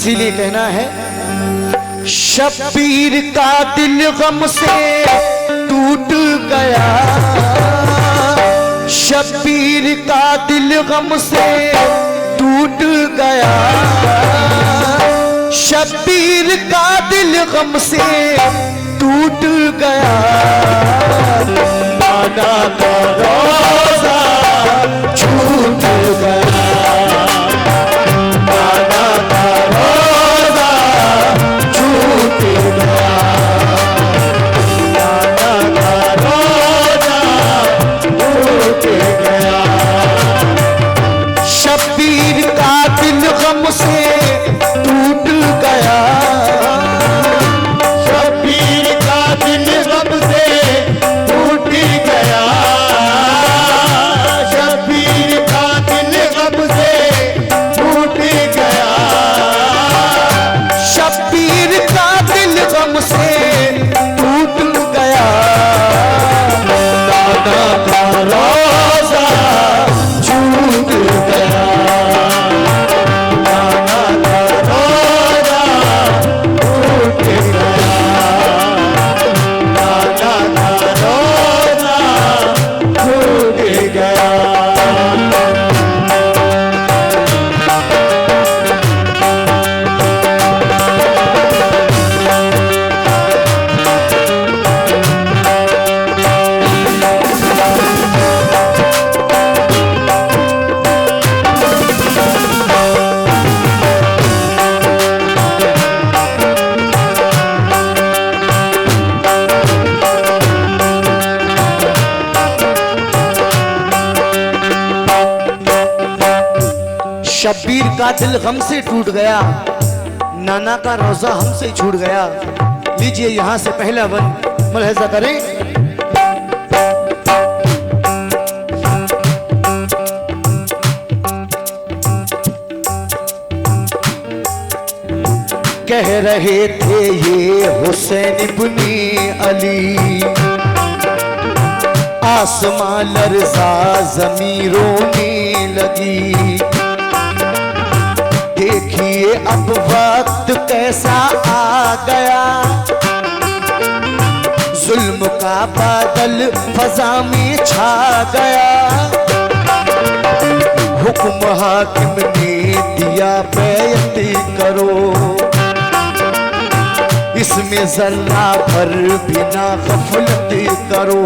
इसीलिए कहना है शब्बीर का दिल गम से टूट गया, शब्बीर का दिल गम से टूट गया, शब्बीर का दिल गम से टूट गया। नाना का रोज़ा छूट गया, नाना का रोज़ा छूट गया, नाना का रोज़ा छूट गया। शब्बीर का दिल गम से टूट गया, शब्बीर का दिल गम से टूट गया, शब्बीर का दिल गम से टूट गया, शब्बीर का दिल गम से टूट गया। नाना का रोज़ा छूट गया, नाना का रोज़ा छूट गया, नाना का रोज़ा छूट गया। शब्बीर का दिल गम से टूट गया, नाना का रोज़ा हमसे छूट गया। लीजिए यहां से पहला वन मुलाहिजा करें। कह रहे थे ये हुसैन इब्ने अली, आसमां लरज़ा ज़मीं रोने लगी। देखिए अब वक्त कैसा आ गया, जुल्म का बादल फजा में छा गया। हुक्म हाकिम ने दिया बैत करो, इसमें जर्रा भर भी ना गफलत करो।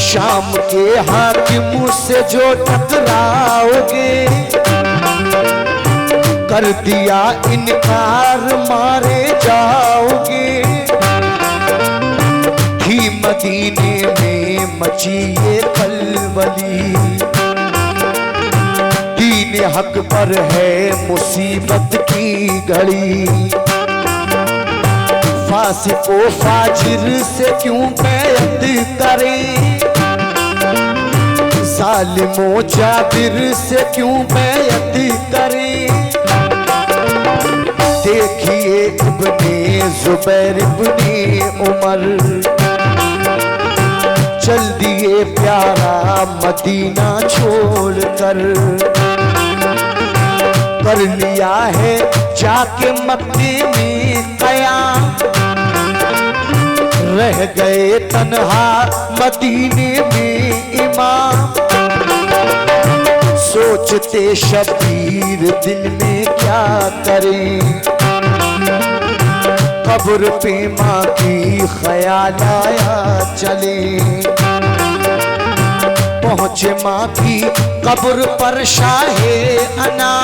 शाम के हाकिम से जो टकराओगे, कर दिया इनकार मारे जाओगे। थी मदीने में मची ये खलबली, दीन हक पर है मुसीबत की घड़ी। फासिको फाजिर से क्यों बैत करें, जालिमो जाबिर से क्यों बैत करें। देखिए इब्ने जुबैर इब्ने उमर, चल दिए प्यारा मदीना छोड़कर। कर लिया है जाके मक्के में क़याम, रह गए तन्हा मदीने में इमाम। सोचते शब्बीर दिल में क्या करें, कब्र पे माँ की ख्याल आया चले। पहुँचे माँ की कब्र पर शाहे अना,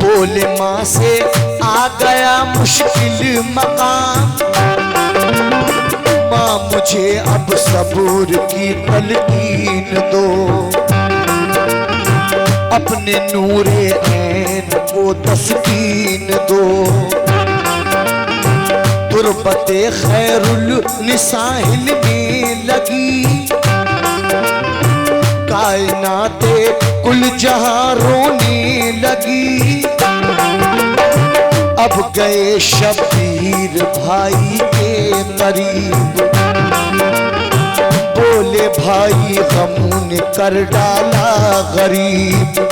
बोले माँ से आ गया मुश्किल मकाम। माँ मुझे अब सब्र की तलकीन दो, अपने नूरे ऐन को तस्कीन दो। तुरबते खैरुल निसाहिल में लगी, कायनाते कुल जहां रोने लगी। अब गए शब्बीर भाई के करीब, बोले भाई गम ने कर डाला गरीब।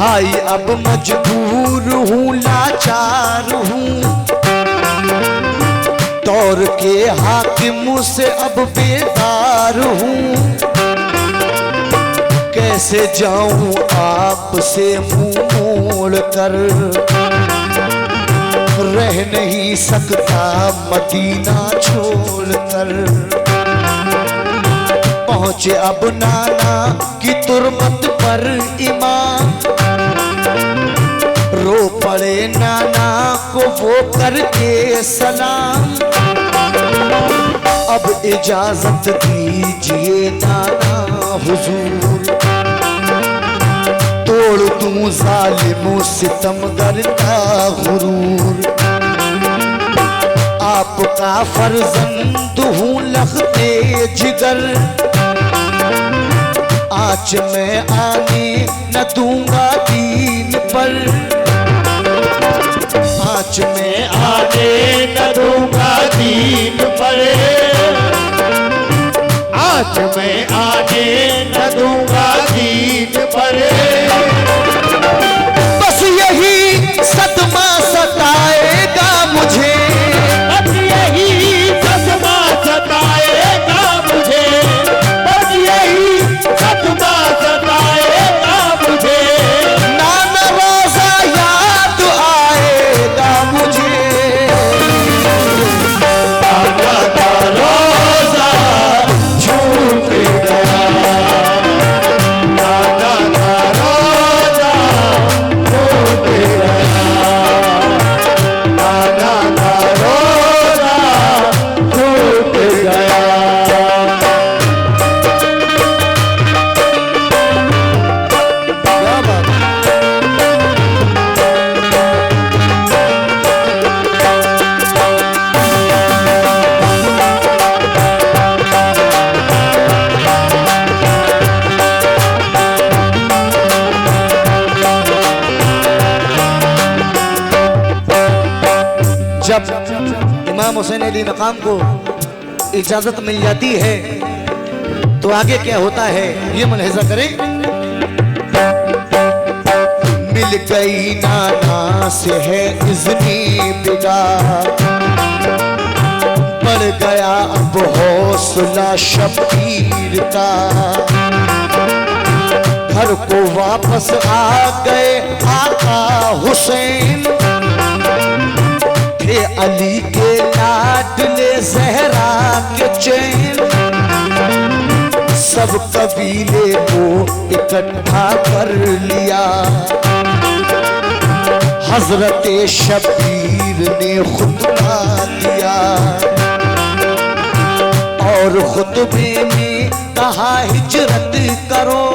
भाई अब मजबूर हूँ लाचार हूँ, दौर के हाकिम से अब बेदार हूँ। कैसे जाऊं आपसे मुंह मोड़ कर, रह नहीं सकता मदीना छोड़कर। पहुंचे अब नाना की तुरबत पर इमाम, रो पड़े नाना को वो करके सलाम। अब इजाजत दीजिए नाना हुजूर, तोड़ दूं जालिमों सितमगर का गुरूर। आपका फर्जंद हूँ लखते जिगर, आँच में आने न दूंगा दीन पर। आँच में आने न दूंगा दीन पर, आँच में आने न दूंगा दीन पर। बस यही सदमा सताएगा मुझे, बस यही सदमा सताएगा मुझे, बस यही सदमा सताएगा मुझे। नाना रोजा याद आएगा मुझे, नाना का रोजा छूट गया, नाना का रोजा छूट गया, नाना का रोजा छूट गया। क्या बात है? जब इमाम हुसैन अली मकाम को इजाजत मिल जाती है तो आगे क्या होता है ये मुलाहिजा करें। मिल गई नाना से है इज़्नी बिगा, बढ़ गया अब हौसला शबीर का। घर को वापस आ गए आका हुसैन, थे अली के लाडले ज़हरा के चैन। सब कबीले को इकट्ठा कर लिया, हजरत शबीर ने खुतबा दिया। और खुतबे में कहा हिजरत करो,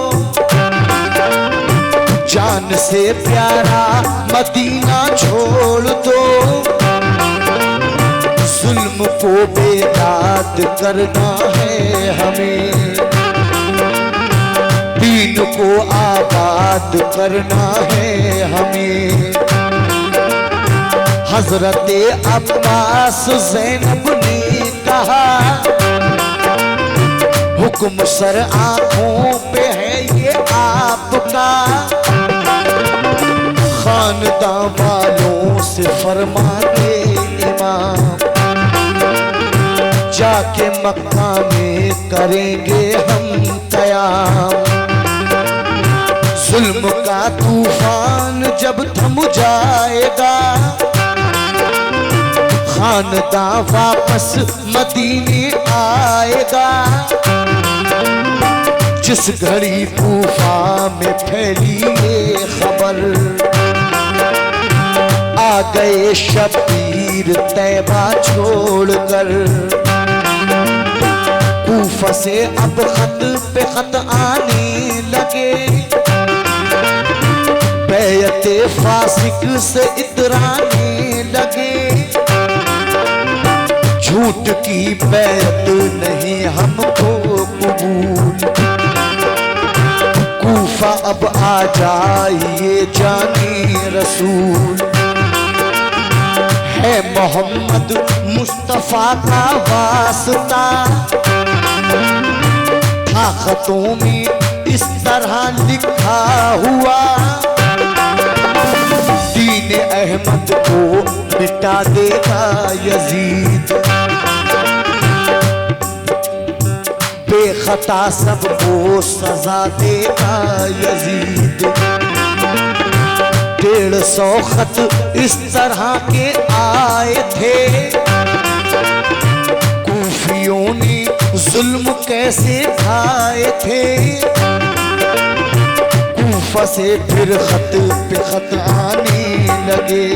जान से प्यारा मदीना छोड़ दो। जुल्म को बेदाद करना है हमें, दीन को आबाद करना है हमें। हजरत अब्बास ज़ैनब ने कहा, हुक्म सर आंखों पे है ये आपका। खानदां वालों से फरमा दे इमाम, जाके मक्का में करेंगे हम क़याम। जुल्म का तूफान जब थम जाएगा, खानदां वापस मदीने आएगा। जिस घड़ी तूफान में फैली ये खबर, आ गए शबीर तैबा छोड़कर। कूफा से अब खत पे खत आने लगे, बैयत फासिक से इतराने लगे। झूठ की बैत नहीं हमको कबूल, कूफा अब आ जाइए जाने रसूल। है मोहम्मद मुस्तफा का वास्ता, था खतों में इस तरह लिखा हुआ। मिटा देगा यजीद। बेखता सबको सजा देगा यजीद। 150 खत इस तरह के आए थे, कूफियों ने जुल्म कैसे ढाए थे। कूफा से फिर खत पे खत आने लगे,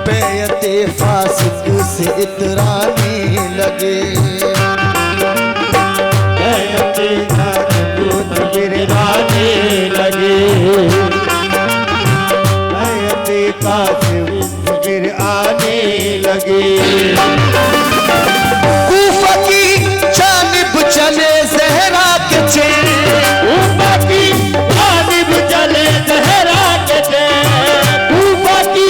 बैयते फासिक से इतराने लगे। बैयते फासिक गिराने लगे, बैयते फासिक गिराने लगे। कूफा की जानिब चले ज़हरा के चेन, कूफा की जानिब चले ज़हरा के चेन, कूफा की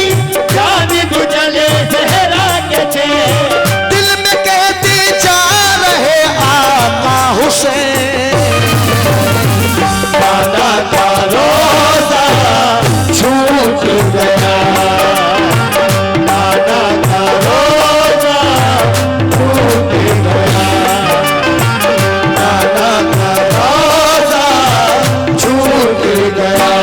जानिब चले ज़हरा के चेन। दिल में कहते जा रहे आका हुसैन, नाना का रोज़ा छूट गया, नाना का रोज़ा छूट गया, नाना का रोज़ा छूट गया।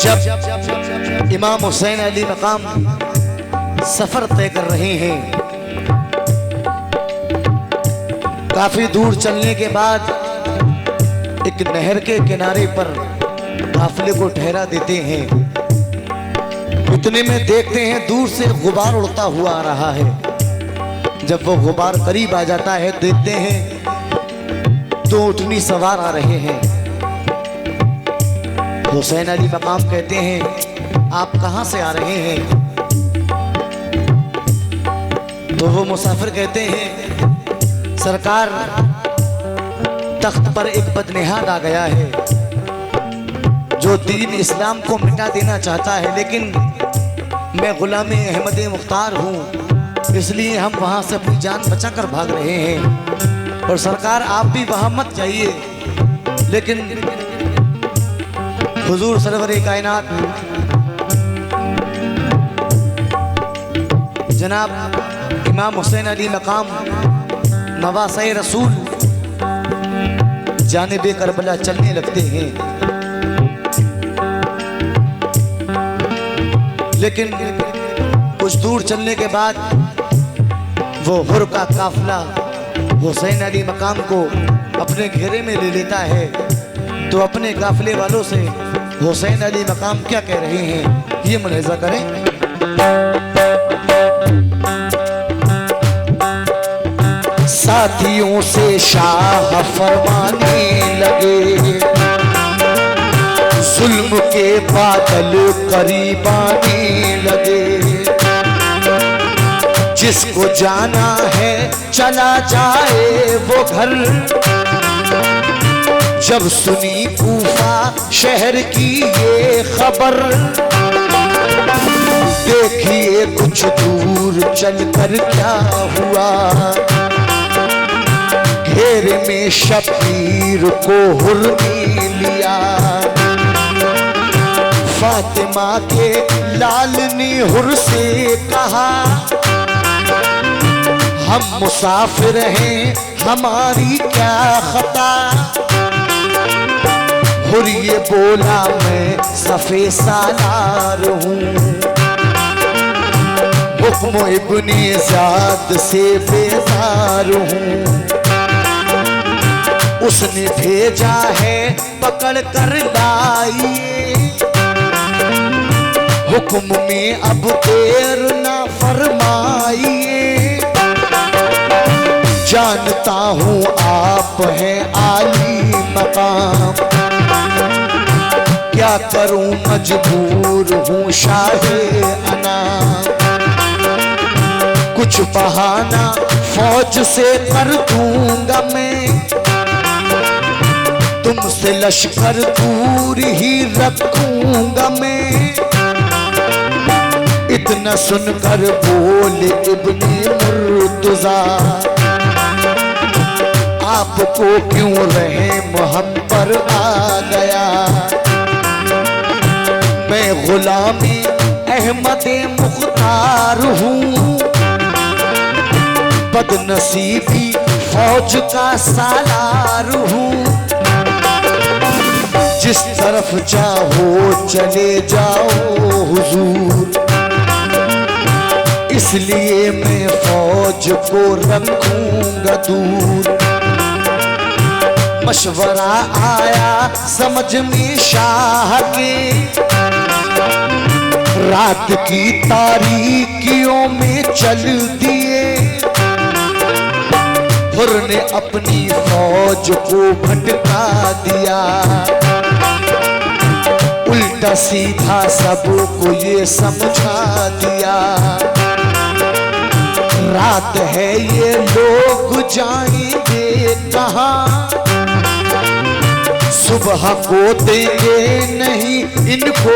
जब इमाम हुसैन अली मकाम सफर तय कर रहे हैं, काफी दूर चलने के बाद एक नहर के किनारे पर काफिले को ठहरा देते हैं। इतने में देखते हैं दूर से गुबार उड़ता हुआ आ रहा है। जब वो गुबार करीब आ जाता है, देखते हैं दो ऊँटनी सवार आ रहे हैं। हुसैन अली मकाम कहते हैं, आप कहां से आ रहे हैं? तो वो मुसाफिर कहते हैं, सरकार तख्त पर एक बदनेहाद आ गया है जो दीन इस्लाम को मिटा देना चाहता है, लेकिन मैं गुलाम अहमद मुख्तार हूँ, इसलिए हम वहां से अपनी जान बचाकर भाग रहे हैं। और सरकार आप भी वहां मत जाइए, लेकिन हुजूर सरवर कायनात जनाब इमाम हुसैन अली मकाम नवासे रसूल जानिबे करबला चलने लगते हैं। लेकिन कुछ दूर चलने के बाद वो हुर का काफिला हुसैन अली मकाम को अपने घेरे में ले लेता है। तो अपने काफिले वालों से हुसैन अली मकाम क्या कह रहे हैं, ये मुलाहिजा करें। साथियों से शाह फरमाने लगे, जुल्म के बादल करीब आने लगे। जिसको जाना है चला जाए वो घर, जब सुनी कूफा शहर की ये खबर। देखिए कुछ दूर चलकर क्या हुआ, घेरे में शबीर को हुर ने लिया। फातिमा के लाल ने हुर से कहा, हम मुसाफिर हैं हमारी क्या खता। हुर ये बोला मैं सफे सालार हूँ, हुक्म इब्ने ज़ियाद से बेजार हूँ। उसने भेजा है पकड़ कर लाइए, हुक्म में अब देर ना फरमाइए। जानता हूँ आप हैं आली मकाम, क्या क्या करूं मजबूर हूँ शाहे अना, कुछ बहाना फौज से कर दूंगा मैं, तुमसे लश्कर दूर ही रखूंगा मैं। इतना सुनकर बोले इब्ने मुर्तजा, आपको क्यों रहम हम पर आ गया, मैं गुलामी अहमद मुख्तार हूँ, बदनसीबी फौज का सालार हूँ। जिस तरफ चाहो चले जाओ हुजूर, इसलिए मैं फौज को रखूंगा दूर। मशवरा आया समझ में शाह के, रात की तारीकियों में चल दिए, हुर ने अपनी फौज को भटका दिया, उल्टा सीधा सबको ये समझा दिया। रात है ये लोग जाएंगे कहाँ, सुबह को देंगे नहीं इनको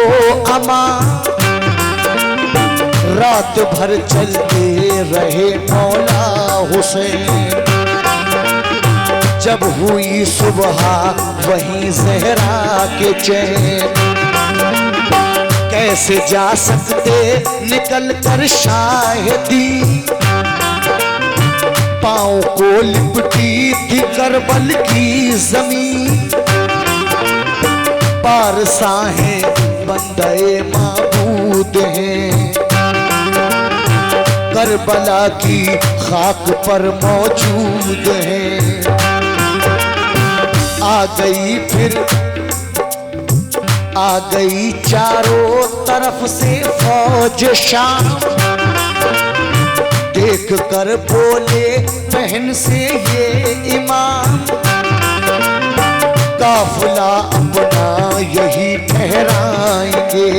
अमा। रात भर चलते रहे मौला हुसैन, जब हुई सुबह वहीं ज़हरा के चैन। कैसे जा सकते निकल कर शाहिदी, पाँव को लिपटी थी करबल की जमीन। पारसा हैं बंदे माबूद हैं, करबला की खाक पर मौजूद हैं। आ गई चारों तरफ से फौज शाम, देख कर बोले बहन से ये इमाम, काफिला अपना यही ठहराएंगे,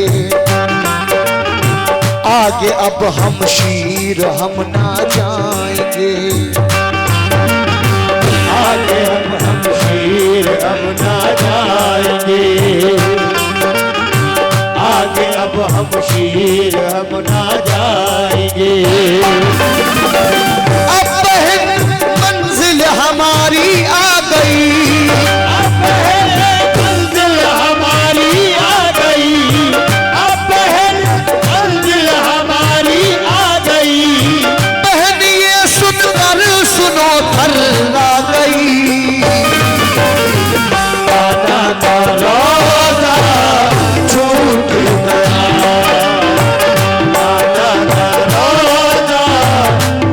आगे अब हम शीर हम ना जाएंगे, आगे हम शीर हम ना जाएंगे, आगे अब हम शीर हम ना जाएंगे। अब बहन मंजिल हमारी आ गई, अब मंजिल हमारी आ गई, अब मंजिल हमारी आ गई। बहन ये सुनकर सुनो थर्रा गई, दादा का रोजा छूट गया, दादा का रोजा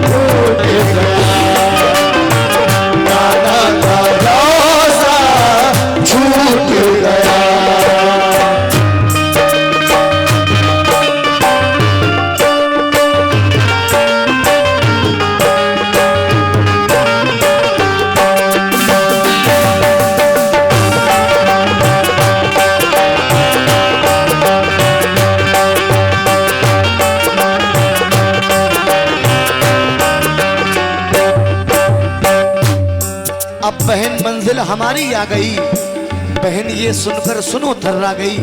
छूट गया, दादा का रोजा छूट गया। अब बहन मंजिल हमारी आ गई, बहन ये सुनकर सुनो थर्रा गई।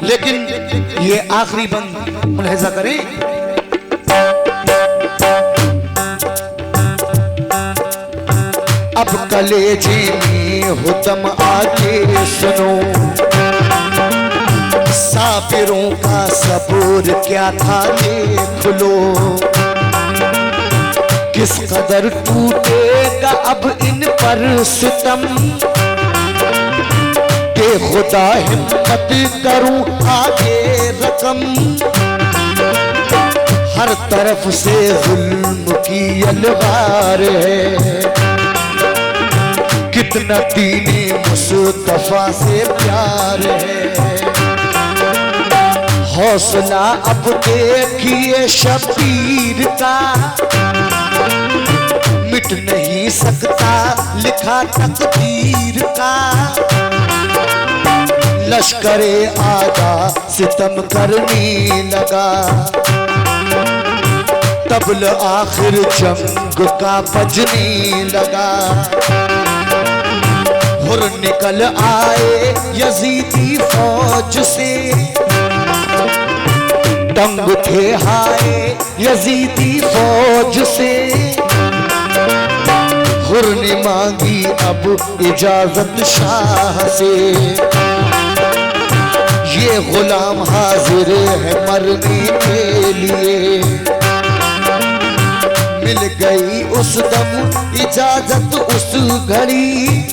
लेकिन ये आखिरी बंद मुलाहिजा करें, अब कलेजे में हुतम आके सुनो, साफिरों का सबूर क्या था देख लो, किस कदर टूटेगा अब इन पर सितम, के खुदा हिम्मत करूं आगे रकम। हर तरफ से जुल्म की अलवार है, कितना दीने मुस्तफा से प्यार है। हौसला अब देखिए शबीर का, मिट नहीं सकता लिखा तकदीर का। लश्करे आदा सितम करने लगा। तबल आखिर जंग का बजने लगा। हुर निकल आए यजीदी फौज से, तंग थे हाय यजीदी फौज से। हुर ने मांगी अब इजाजत शाह से, ये गुलाम हाजिर है मरने के लिए। मिल गई उस दम इजाजत उस घड़ी,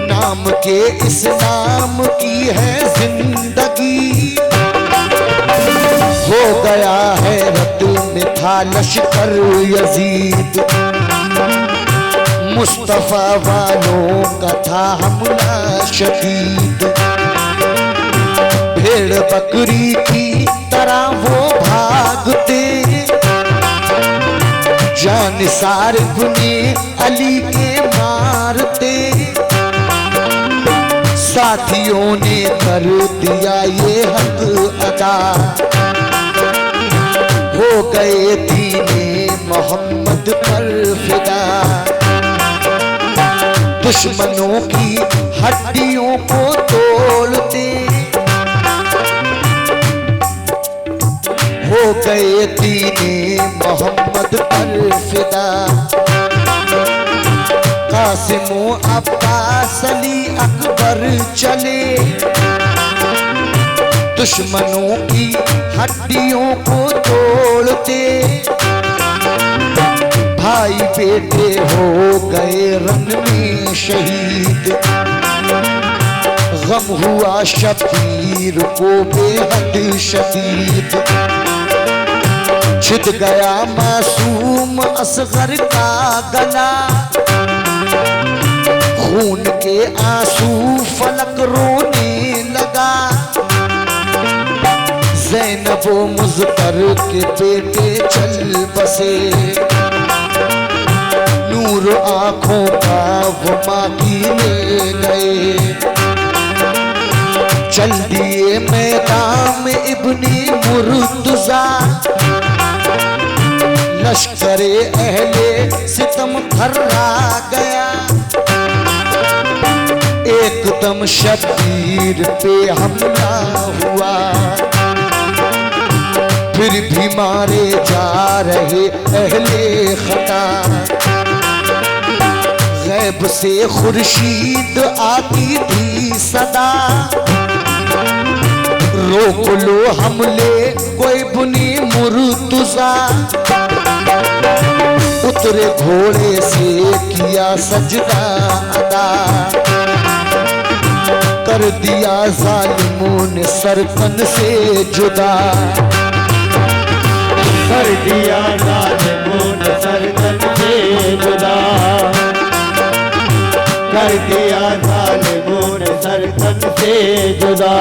नाम के इस नाम की है जिंदगी। हो गया है रत में था लश्कर यजीद, मुस्तफा वालों का था हमला शदीद। भेड़ बकरी की तरह वो भागते, जानिसार गुने अली के मारते। साथियों ने कर दिया ये हक अदा, हो गए दीने मोहम्मद पर फिदा। दुश्मनों की हड्डियों को तोड़ते, हो गए दीने मोहम्मद पर फिदा। कासिमो अब्बास अली अकबर चले, दुश्मनों की हड्डियों को तोड़ते। भाई बेटे हो गए रन में शहीद, गम हुआ शबीर को बेहद शदीद। छिद गया मासूम असगर का गला, खून के आंसू फलक रोने लगा। ज़ैनब व मुज़्फ़र के बेटे चल बसे, नूर आँखों का वो मागी ले गए। चल दिए मैदान में इब्ने मुर्तज़ा, लश्करे अहले सितम थर्रा गया। एकदम शबीर पे हमला हुआ, फिर भी मारे जा रहे अहले खता। गैब से खुर्शीद आती थी सदा, रोक लो हमले कोई बुनी मुर्तज़ा। उतरे घोड़े से किया सजदा अदा, कर दिया जालिमों ने सरकन से जुदा। कर दिया जालिमों ने सरकन से जुदा। कर दिया जालिमों ने सरकन से जुदा।